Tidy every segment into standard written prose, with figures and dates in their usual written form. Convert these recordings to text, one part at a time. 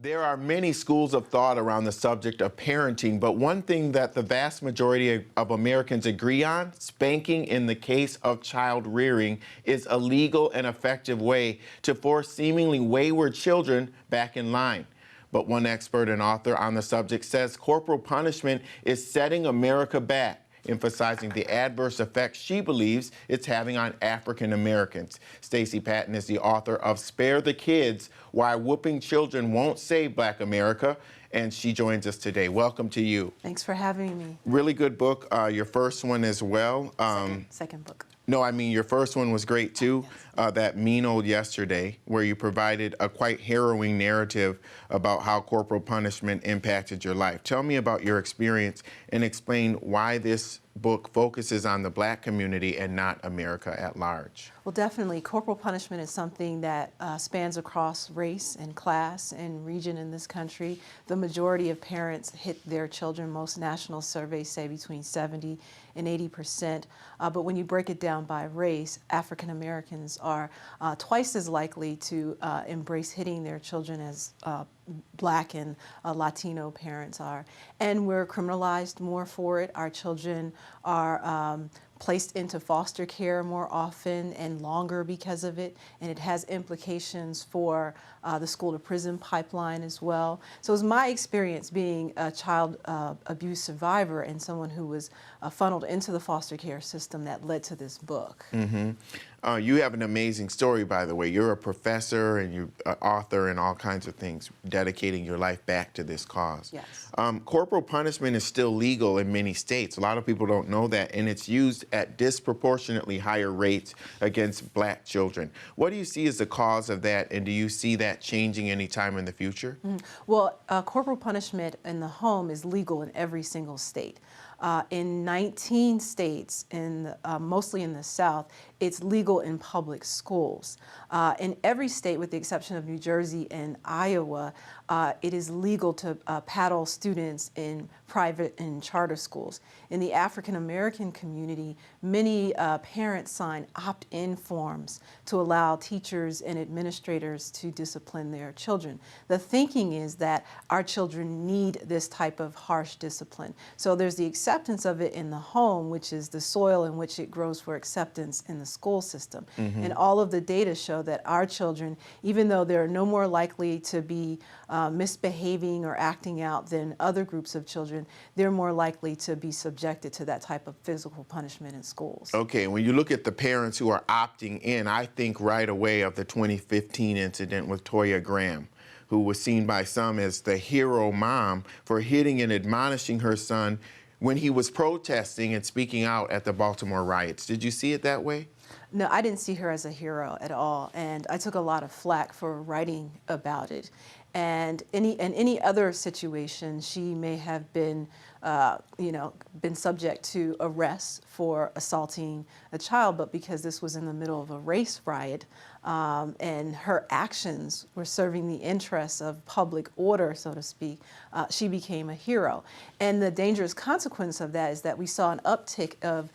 There are many schools of thought around the subject of parenting, but one thing that the vast majority of Americans agree on, spanking in the case of child rearing, is a legal and effective way to force seemingly wayward children back in line. But one expert and author on the subject says corporal punishment is setting America back, emphasizing the adverse effects she believes it's having on African Americans. Stacey Potter is the author of Spare the Kids, Why Whooping Children Won't Save Black America, and she joins us today. Welcome to you. Thanks for having me. Really good book, your first one as well. Second book. No, I mean, your first one was great too, That Mean Old Yesterday, where you provided a quite harrowing narrative about how corporal punishment impacted your life. Tell me about your experience and explain why this book focuses on the Black community and not America at large. Well, definitely, corporal punishment is something that spans across race and class and region in this country. The majority of parents hit their children. Most national surveys say between 70 and 80%. But when you break it down by race, African Americans are twice as likely to embrace hitting their children as Black and Latino parents are. And we're criminalized more for it. Our children are placed into foster care more often and longer because of it, and it has implications for the school to prison pipeline as well. So it was my experience being a child abuse survivor and someone who was funneled into the foster care system that led to this book. Mm-hmm. You have an amazing story, by the way. You're a professor and you're an author and all kinds of things, dedicating your life back to this cause. Yes. Corporal punishment is still legal in many states. A lot of people don't know that, and it's used at disproportionately higher rates against Black children. What do you see as the cause of that, and do you see that changing anytime in the future? Well, corporal punishment in the home is legal in every single state. In 19 states, mostly in the South, it's legal in public schools. In every state, with the exception of New Jersey and Iowa, it is legal to paddle students in private and charter schools. In the African American community, many parents sign opt-in forms to allow teachers and administrators to discipline their children. The thinking is that our children need this type of harsh discipline. So there's the acceptance of it in the home, which is the soil in which it grows for acceptance in the school system. And all of the data show that our children, even though they're no more likely to be misbehaving or acting out than other groups of children, they're more likely to be subjected to that type of physical punishment in schools. Okay, when you look at the parents who are opting in, I think right away of the 2015 incident with Toya Graham, who was seen by some as the hero mom for hitting and admonishing her son when he was protesting and speaking out at the Baltimore riots. Did you see it that way? No, I didn't see her as a hero at all, and I took a lot of flack for writing about it. And in any other situation, she may have been, been subject to arrest for assaulting a child, but because this was in the middle of a race riot, and her actions were serving the interests of public order, so to speak, she became a hero. And the dangerous consequence of that is that we saw an uptick of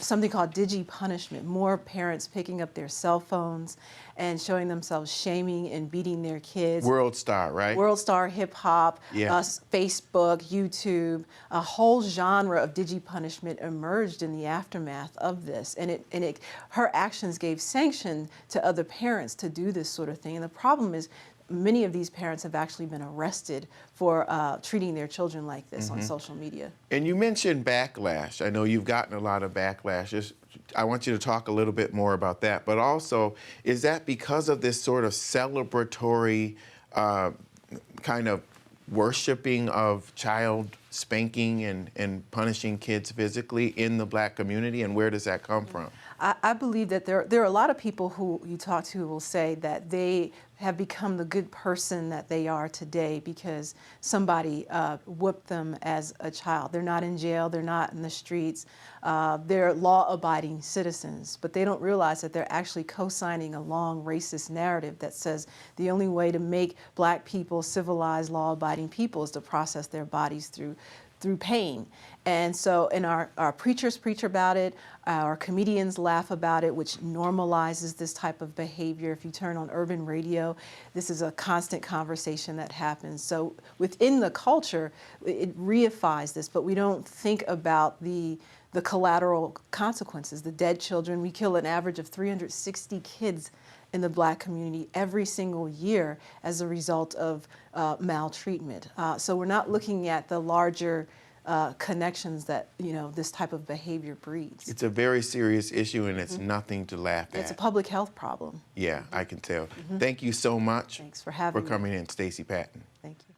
something called digi-punishment, more parents picking up their cell phones and showing themselves shaming and beating their kids. World Star, right? World Star, hip hop, yeah. Facebook, YouTube, a whole genre of digi-punishment emerged in the aftermath of this. And her actions gave sanction to other parents to do this sort of thing. And the problem is many of these parents have actually been arrested for treating their children like this on social media. And you mentioned backlash. I know you've gotten a lot of backlash. I want you to talk a little bit more about that. But also, is that because of this sort of celebratory kind of worshiping of child spanking and punishing kids physically in the Black community, and where does that come from? I believe that there are a lot of people who you talk to who will say that they have become the good person that they are today because somebody whooped them as a child. They're not in jail, they're not in the streets, they're law-abiding citizens, but they don't realize that they're actually co-signing a long racist narrative that says the only way to make Black people civilized, law-abiding people is to process their bodies through through pain. And so, and our preachers preach about it, our comedians laugh about it, which normalizes this type of behavior. If you turn on urban radio, this is a constant conversation that happens. So within the culture, it reifies this, but we don't think about the collateral consequences, the dead children. We kill an average of 360 kids in the Black community every single year as a result of maltreatment. So we're not looking at the larger connections that this type of behavior breeds. It's a very serious issue, and it's nothing to laugh at. It's a public health problem. Yeah, I can tell. Thank you so much. Thanks for having me. coming in, Stacey Patton. Thank you.